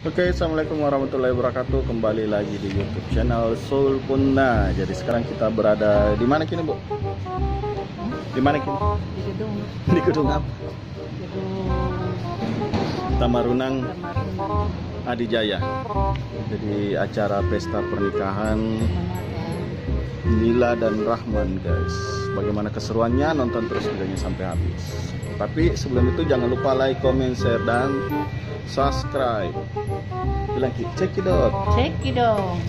Oke, assalamualaikum warahmatullahi wabarakatuh. Kembali lagi di YouTube channel Soul Punda. Jadi sekarang kita berada di mana kini, Bu? Di mana kini? Di gedung. Di gedung apa? Gedung Tamarunang Adijaya. Jadi acara pesta pernikahan Nila dan Rahman, guys. Bagaimana keseruannya? Nonton terus videonya sampai habis. Tapi sebelum itu jangan lupa like, comment, share, dan subscribe. Bilang cekidot. Cekidot.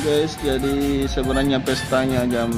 Guys, jadi sebenarnya pestanya jam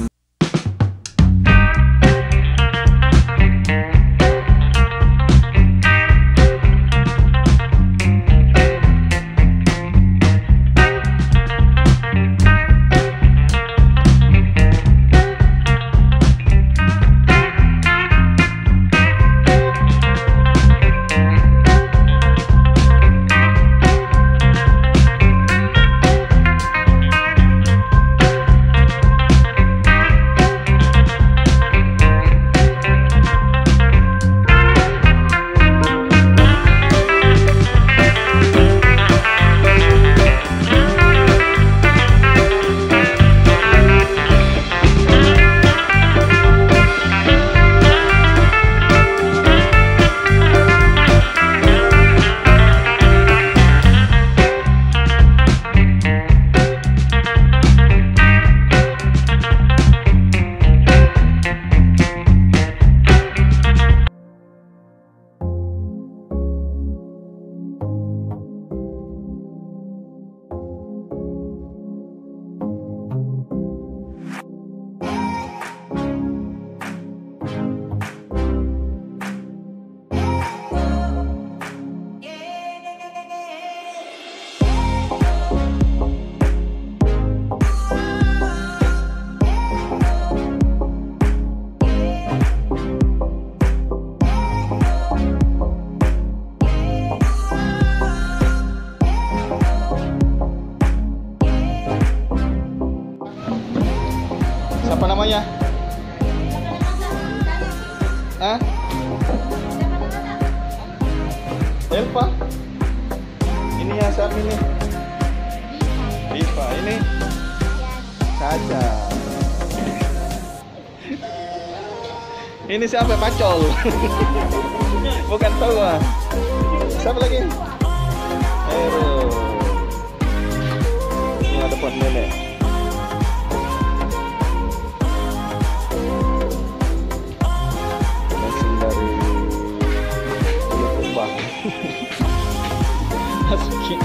Elva. Ini yang siapa ini? Diva. Ini Caca. Ini siapa? Pacol. Bukan tahu ah. Siapa lagi? Hero. Ini ada pot nenek. Langsung dari Bulukumba. Masukin.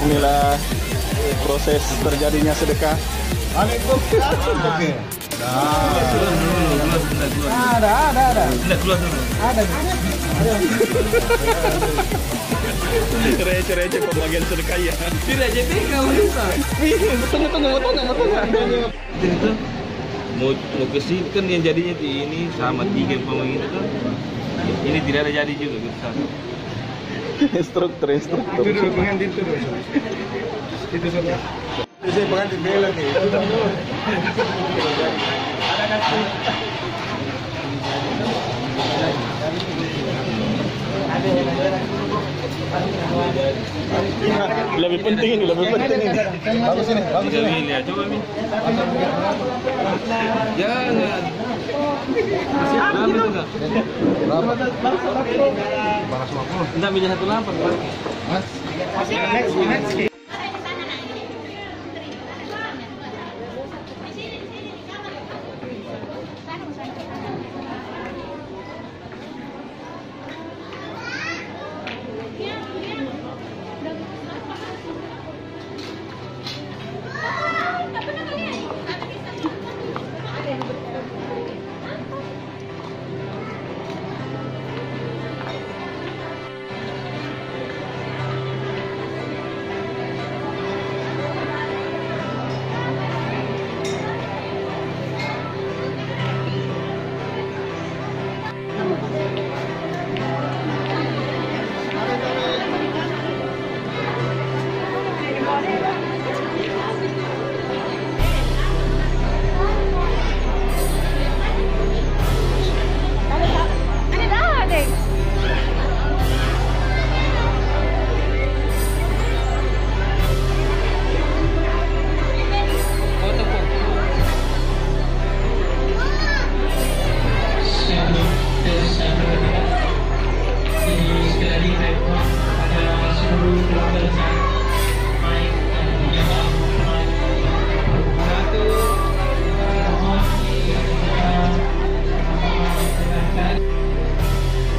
Inilah proses terjadinya sedekah. Oke. Ada. Keluar dulu. Ada. Receh-receh pembagian sedekah ya. Tidak jadi kamu bisa. Tunggu. Itu mau ke sini kan yang jadinya di ini sama 3 pemain itu kan. Ini tidak ada jadi juga gitu satu. Instruktur. Itu pengantin itu. Itu sudah. Saya pengantin bela nih. Lebih penting ini. Bagus ini. Ya, coba Mi. Jangan. Berapa itu enggak? Berapa? 450. Enggak minyak 18, Pak. Mas. Next.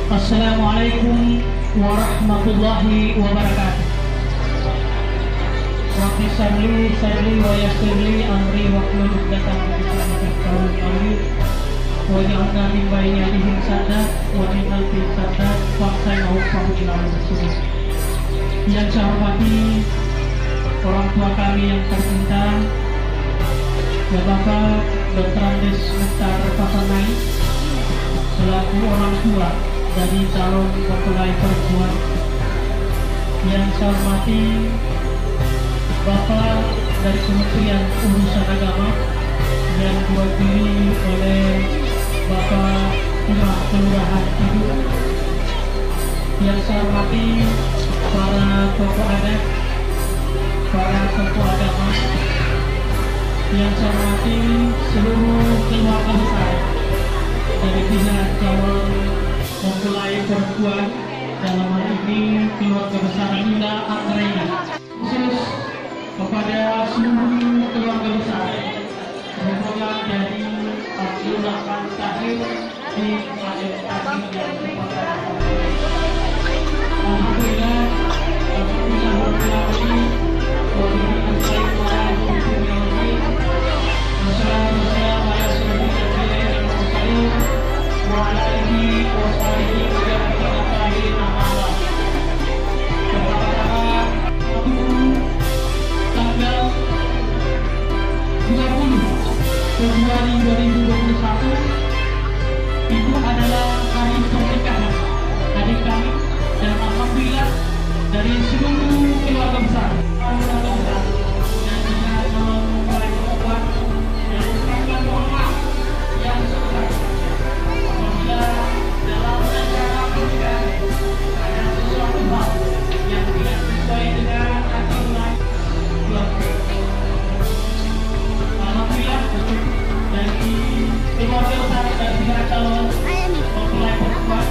Assalamualaikum warahmatullahi wabarakatuh. Rabbi sholli wa yassirli amri wahlul 'uqdatam min lisani yafqahu qawli waj'alna min bayni aydihim saddan wa min khalfihim saddan faqtainahum fahum ila rasul. Yang saya hormati orang tua kami yang tercinta, ya Bapak Dr. Andes Pasannai selaku orang tua dari calon mempelai perempuan. Yang saya hormati Bapak dari Kementerian Urusan Agama yang diwakili oleh Bapak Lurah Kelurahan Ibu. Yang saya hormati para tokoh adat, para tokoh agama. Yang saya hormati seluruh keluarga besar dari pihak calon mempelai perempuan, dalam hal ini keluarga besar Linda Anggraini. Khusus kepada seluruh keluarga besar rombongan dari Abdul Rahman Tahir di Adat Bugis. Alhamdulillah, Februari 2021 itu adalah hari pernikahan adik kami, dan alhamdulillah dari seluruh keluarga besar dan juga calon mempelai perempuan yang mengucapkan mohon maaf yang sebesar apabila dalam acara pernikahan ada sesuatu hal yang tidak sesuai dengan aturan keluarga. Alhamdulillah dari keluarga besar dan juga calon mempelai perempuan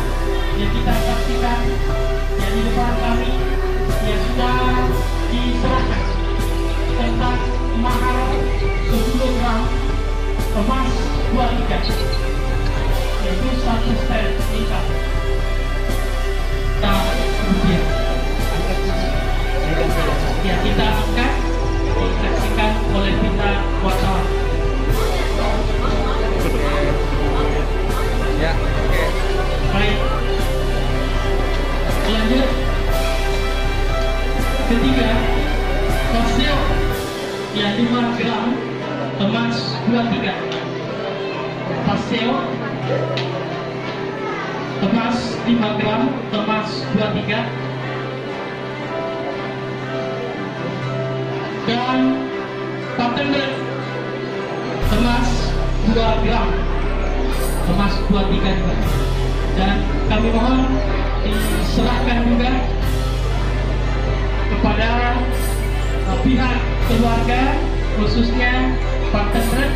yang kita saksikan yang di depan kami yang sudah diserahkan paseo emas 5 gram, emas 23, dan paten emas 2 gram, emas 23 juga. Dan kami mohon diserahkan juga kepada pihak keluarga, khususnya partner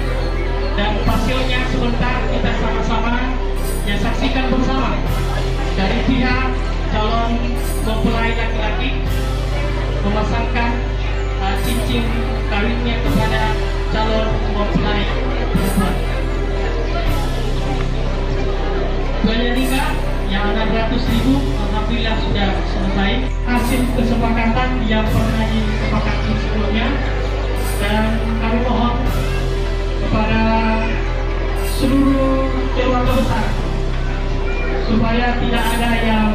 dan pasilnya. Sebentar kita sama-sama saksikan bersama dari pihak calon mempelai laki-laki memasangkan cincin kawinnya kepada calon mempelai perempuan. Tuanya nikah yang 600.000 alhamdulillah sudah selesai, hasil kesepakatan yang pernah disepakati sebelumnya. Dan kami mohon kepada seluruh keluarga besar supaya tidak ada yang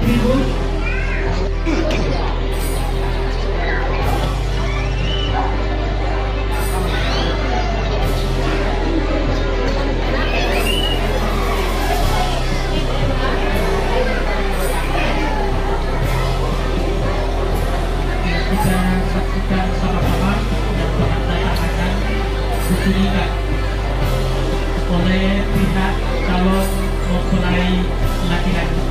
ribut. Kita saksikan sama-sama dan penandatanganan buku nikah oleh pihak calon mempelai laki-laki.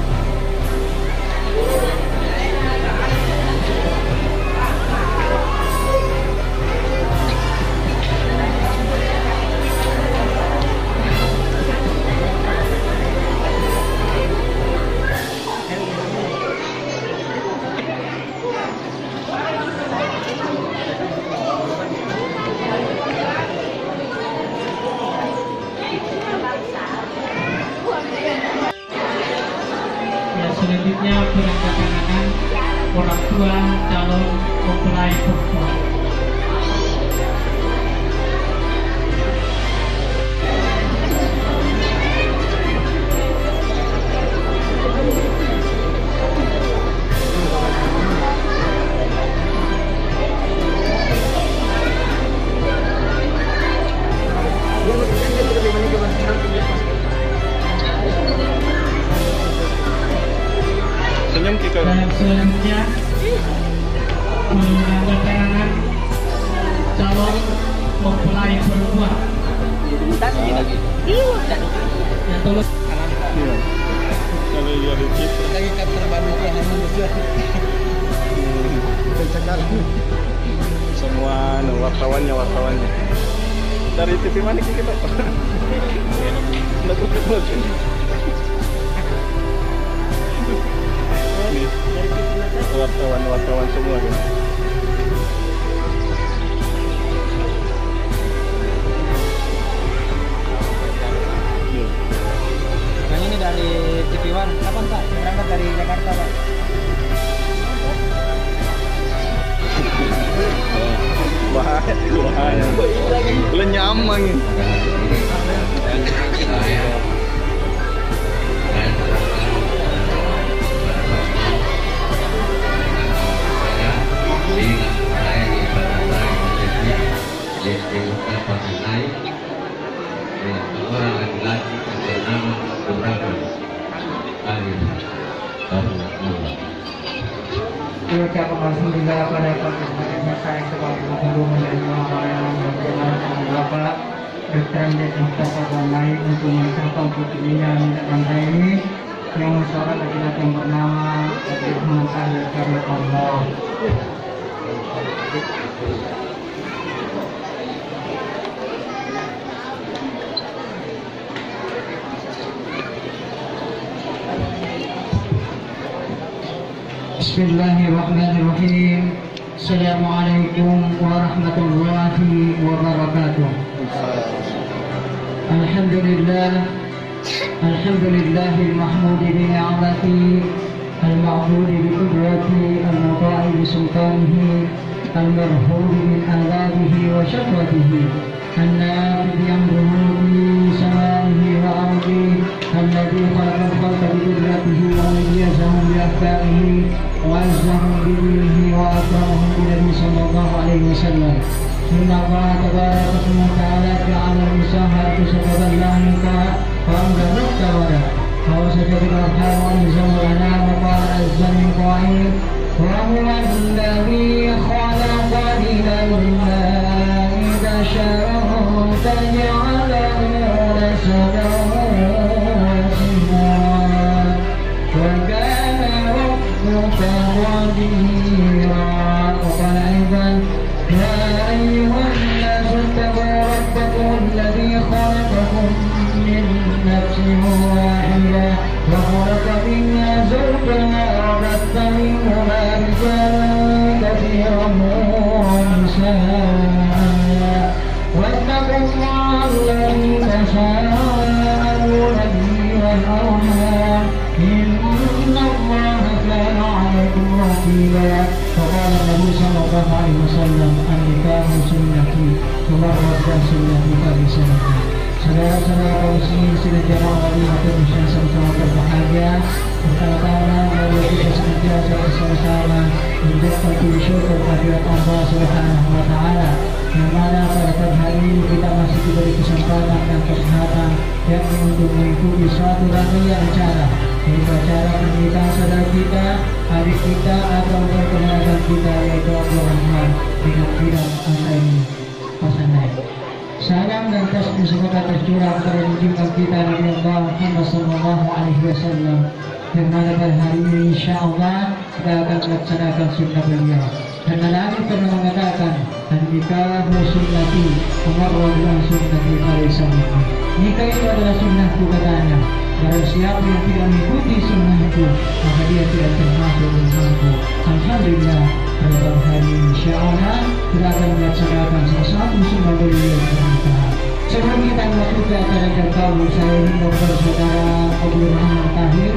Selanjutnya penandatanganan orang tua calon mempelai perempuan. Dan selanjutnya penandatanganan calon mempelai perempuan. Ya tolong. Kalau dia licin. Lagi kapten baru Semua wartawannya. Dari TV mana kita? Wartawan semua kan. Yang ini dari TV One. Kapan Pak? Berangkat dari Jakarta Pak. Bahaya. Lenyamang ini. Keluarga Pasannai dengan seorang laki-laki yang bernama Keluarga Ucapkan alhamdulillah pada Bapak saya sebagai guru menerima pelayanan dan pengajaran Bapak Dr. Adat Bugis Pasannai untuk mengucapkan putri-nya anda ini yang seorang laki-laki yang bernama Adat Allah. Bismillahirrahmanirrahim. Assalamualaikum warahmatullahi wabarakatuh. Alhamdulillahil mahmudi bi ni'mati, al-ma'budi bi qudrati, al-muta'i bi sultanihi, al-marhumi min azabihi wa syafatihi, an-nafi bi amrihi bi samaihi wa ardihi, alladhi khalaqa al-khalqa bi qudratihi wa ayyazahum bi ahkamihi وعزهم بدينه وأكرمهم بنبي صلى الله عليه وسلم إن الله تبارك وتعالى جعل المساهمة سببا لك فأنزلت ولا فوسجد الأرحام وأنزل لنا وقال عز من قائل وهو الذي خلق من الماء بشرا فجعله نسبا وسهرا وكان ربك قديرا. وقال أيضا يا أيها الناس اتقوا ربكم الذي خلقكم من نفس واحدة وخلق منها زوجها وبث منهما رجالا كثيرا ونساء واتقوا الله الذي تساءلون به والأرحام إن الله كان عليكم رقيبا. وقال النبي صلى الله عليه وسلم النكاح سنتي ومرة سنتي فبسنتي. Saudara-saudara kaum muslimin sidang jamaah Madinatul Muslim sama-sama berbahagia. Pertama-tama mari kita senantiasa bersama-sama mengucapkan syukur kehadirat Allah Subhanahu wa taala yang mana pada pagi hari ini kita masih diberi kesempatan dan kesehatan yang untuk mengikuti suatu rangkaian acara, yaitu acara pernikahan saudara kita, adik kita atau keponakan kita, yaitu Abdul Rahman dengan bidang Adat Pasannai. Salam dan tasbih semoga tercurah kepada junjungan kita Nabi Allah Muhammad sallallahu alaihi wasallam, yang mana pada hari ini insyaallah kita akan melaksanakan sunnah beliau. Dan Nabi pernah mengatakan, "Nikah sunnati, Umar bilang sunnati falaysa minni." Nikah itu adalah sunnahku katanya. Barang siapa yang tidak mengikuti sunnahku, maka dia tidak termasuk denganku. Alhamdulillah, pada hari ini insyaallah kita akan melaksanakan salah satu sunnah beliau pernikahan. Sebelum kita melakukan acara jangkauan, saya ingin memberitahu saudara Abdul Rahman Tahir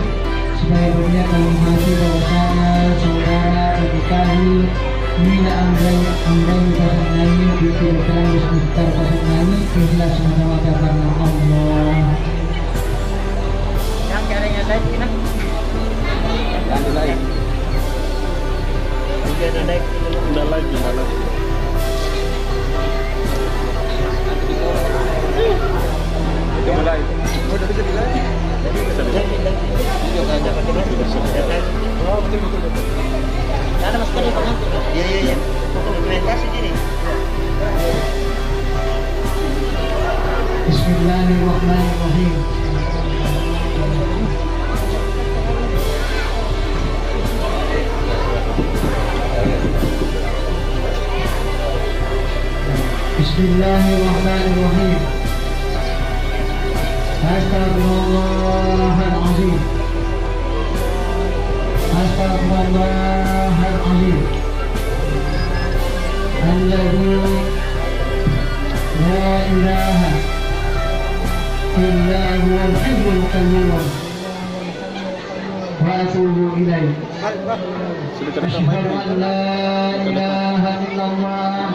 supaya beliau akan menghati bahwasanya saudara bernikahi Mina Amrai Pasannai di Keluarga Besar Pasannai ikhlas semata-mata karena Allah. Yang caranya naik kita. Yang lain. Udah naik. Udah lagi malah. Kita mulai. Oh, dari tadi lagi. Oh, betul. Ada mas kali kan? Iya. Dokumentasi ini. Bismillahirrahmanirrahim. Bismillahirrahmanirrahim. Astagfirullahaladzim. Astagfirullahaladzim. Alladzi la ilaha illa huwal hayyul qayyum wa atubu ilaih. Asyhadu an la ilaha illallah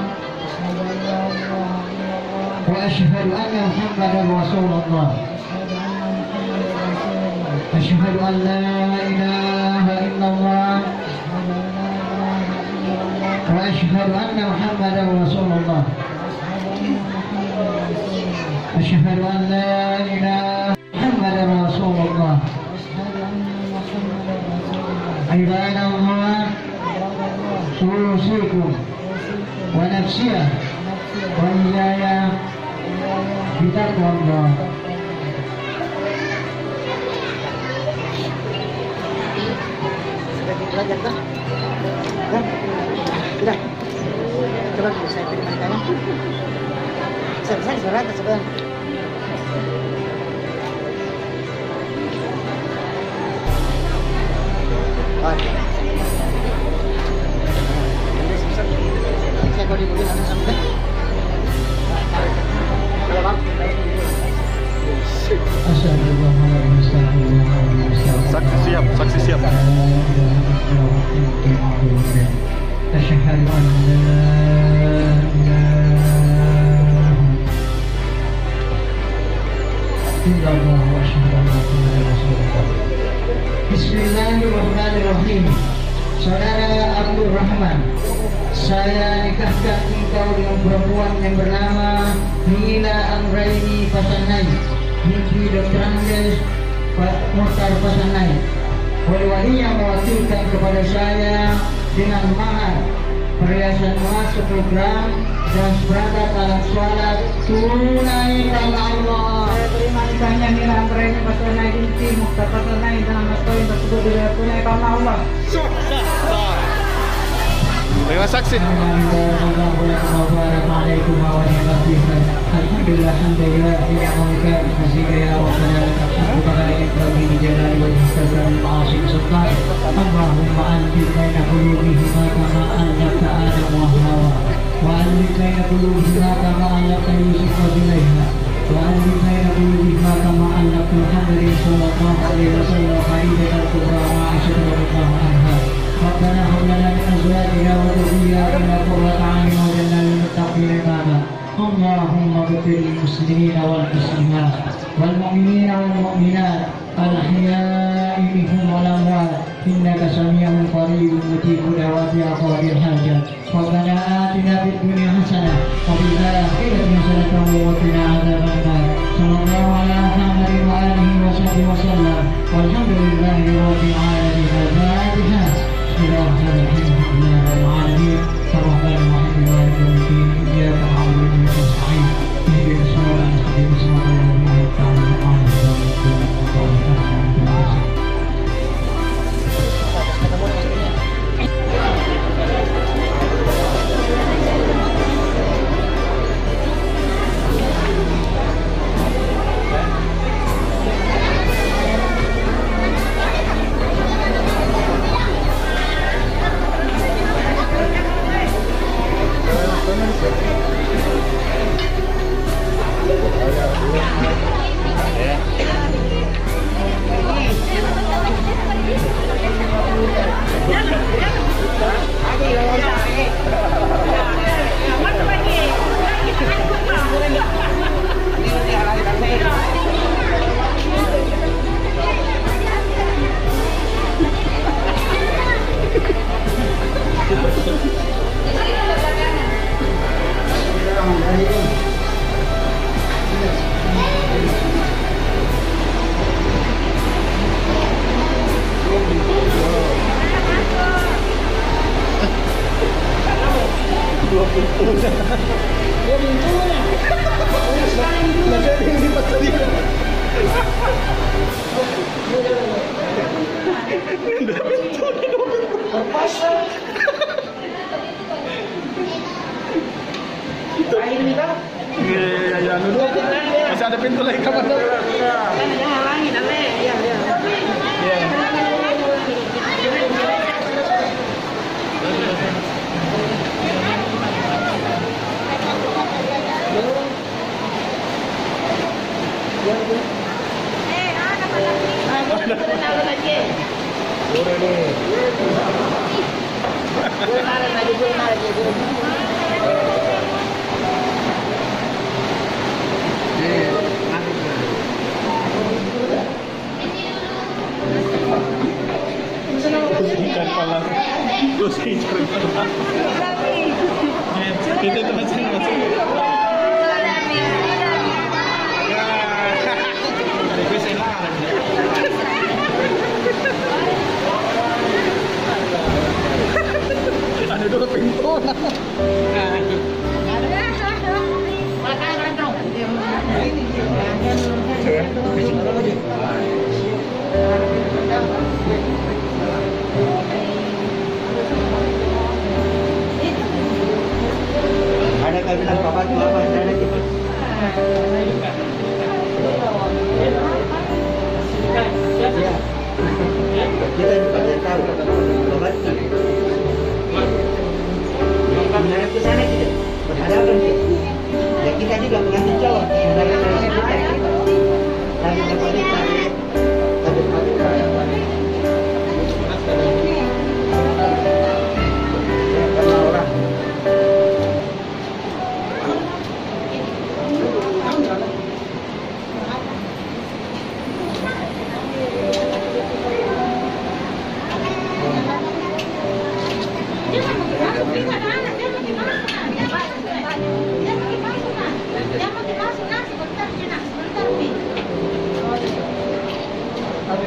wa asyhadu anna Muhammadar Rasulullah. Asyhadu an la ilaha illallah wa asyhadu anna Muhammadar Rasulullah. Asyhadu an la ilaha Muhammadar Rasulullah. Ibadallah, usikum wa nafsiyah wa iyaya bitaqwallah. Belajar kan? Sudah. Coba saya berikan kalian. Saya surat sebentar. Saya kalau dibuat langsung sampai. Kalau bang. Saksi siap. Asyhadu an la ilaha illallah wa asyhadu anna Muhammadar Rasulullah. Bismillahirrahmanirrahim. Saudara Abdul Rahman, saya nikahkan engkau dengan perempuan yang bernama Nina Anggraini Pasannai binti Dr. Andes Muhtar Pasannai. Wali-walinya mewakilkan kepada saya dengan mahar perhiasan emas 10 gram dan seperangkat alat sholat tunai karena Allah. Saya terima nikahnya Nina Anggraini Pasannai binti Muhtar Pasannai dengan mas kawin tersebut dibayar tunai karena Allah. Terima saksi. Assalamualaikum warahmatullahi wabarakatuh. Alhamdulillah alhamdulillah ya Allah masih ya Allah bukan lagi di jalan wajib sekali maafin sultan. Allahumma anti baina qulubihi kama annaka adam wa hawa wa anti baina qulubihi kama annaka yusuf wa bilaiha wa anti baina qulubihi kama annaka Muhammadin sallallahu alaihi wasallam khairul kubra wa asyhadu anha. ربنا هب لنا من ازواجنا وذرياتنا قرة اعين واجعلنا للمتقين اماما. اللهم اغفر للمسلمين والمسلمات والمؤمنين والمؤمنات الاحياء منهم والاموات انك سميع قريب مجيب دعوات قاضي الحاجات. ربنا اتنا في الدنيا حسنه وفي الاخره حسنه وقنا عذاب النار. صلى الله على محمد واله وصحبه وسلم والحمد لله رب العالمين. الفاتحه. بسم الله الرحمن الرحيم. الرحمن الرحيم مالك يوم الدين اياك نعبد واياك نستعين اهدنا الصراط المستقيم صراط الذين انعمت عليهم. Masih ada pintu lagi kapan dong? Ikan pala, terus ikan pala. Itu macam. Ada dua pintu. Ada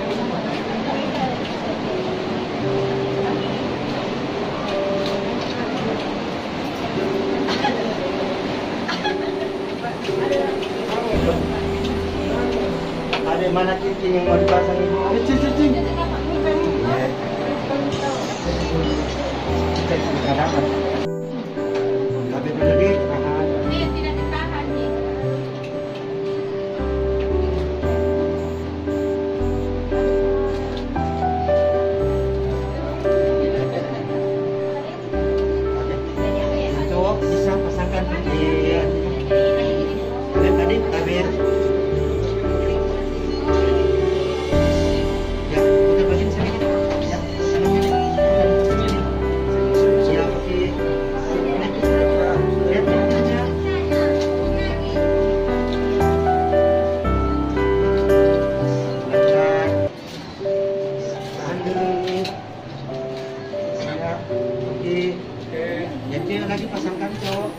mana cincin yang mau dipasang ibu? Cincin. Cek apa? Tapi lagi tahan. Iya, tidak ditahan nih. Cowok bisa pasangkan di tadi tabir. Ya, putar bagian sini. Ya, siap di. Lihat aja. Tahan dulu. Ya, oke. Jadi lagi pasangkan cowok.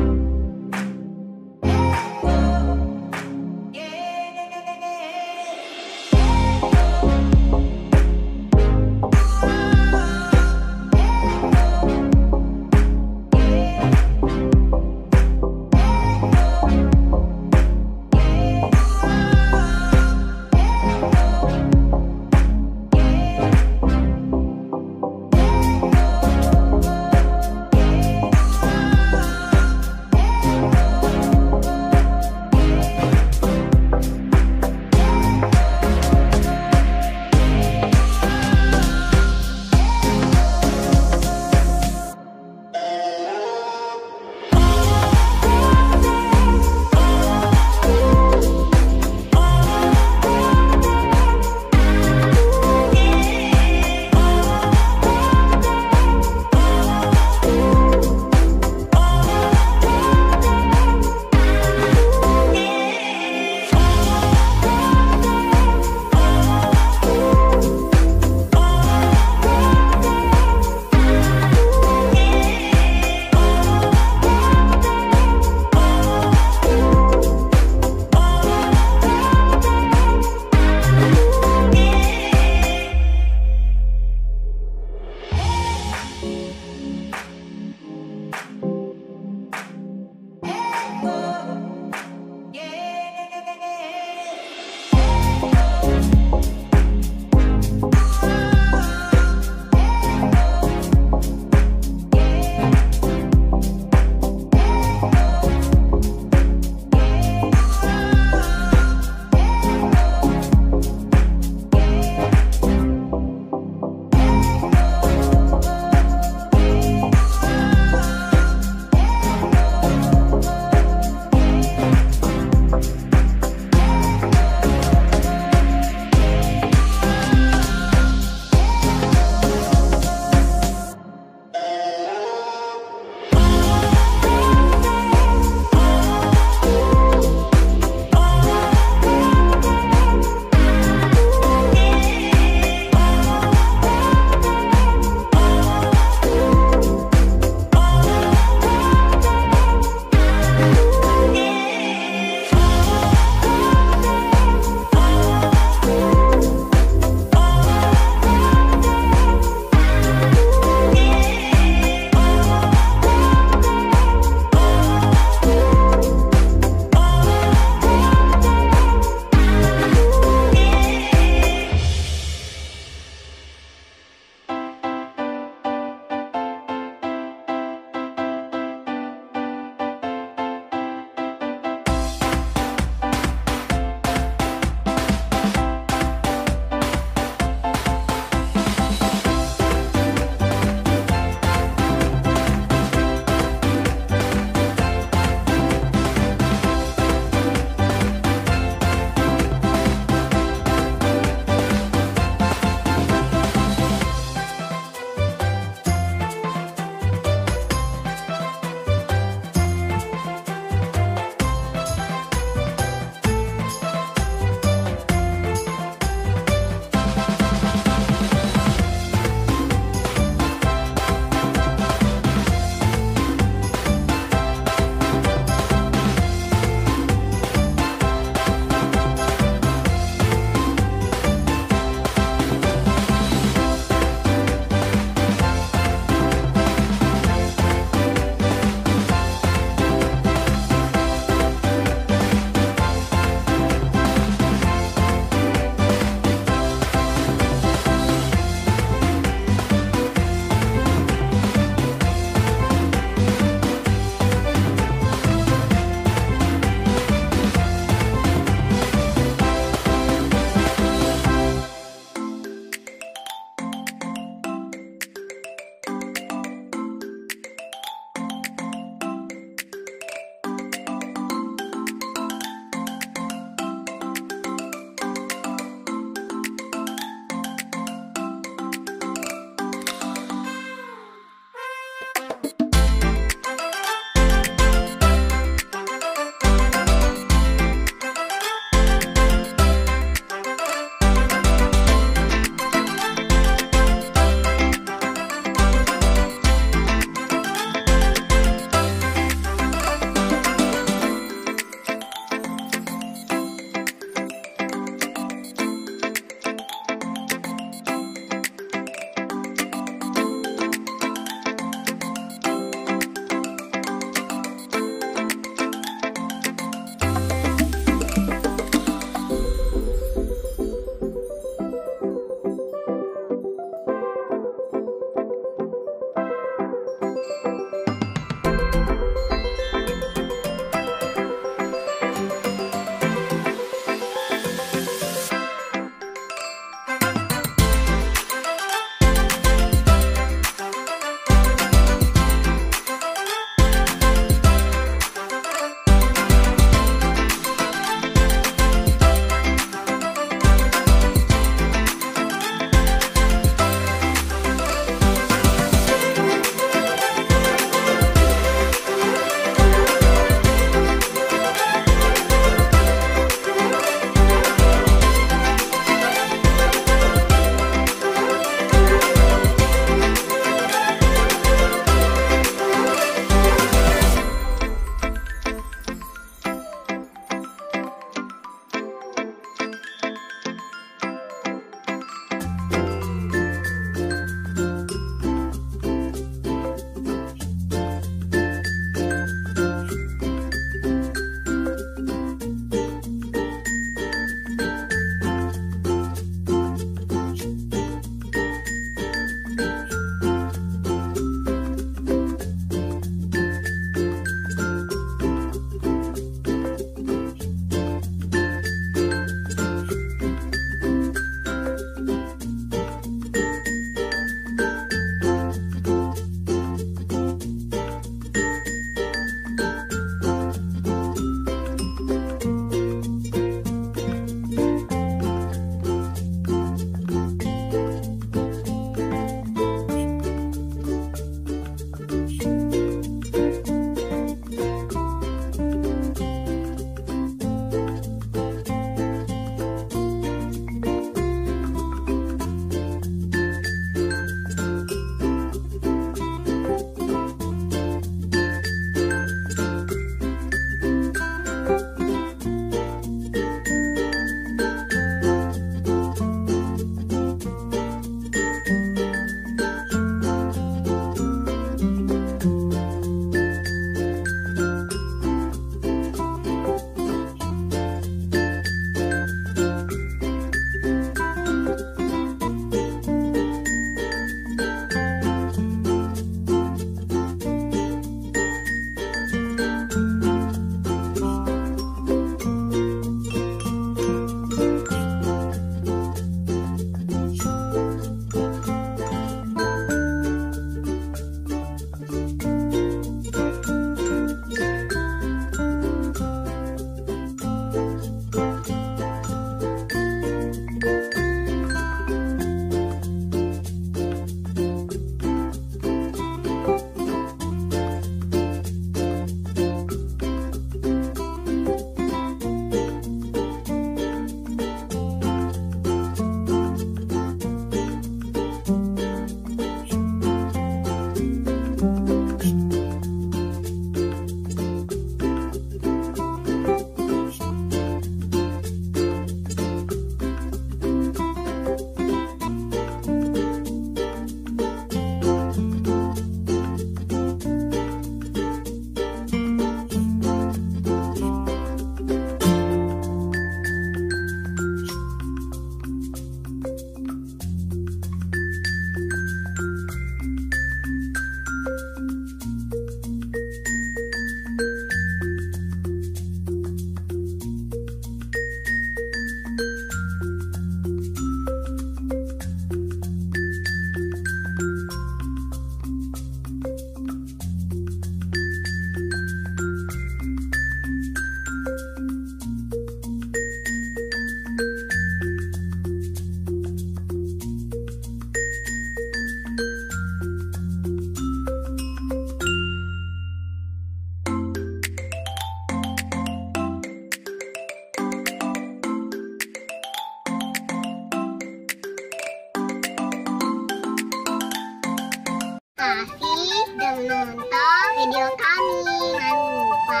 kasih sudah menonton video kami. Jangan lupa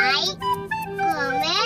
like, komen,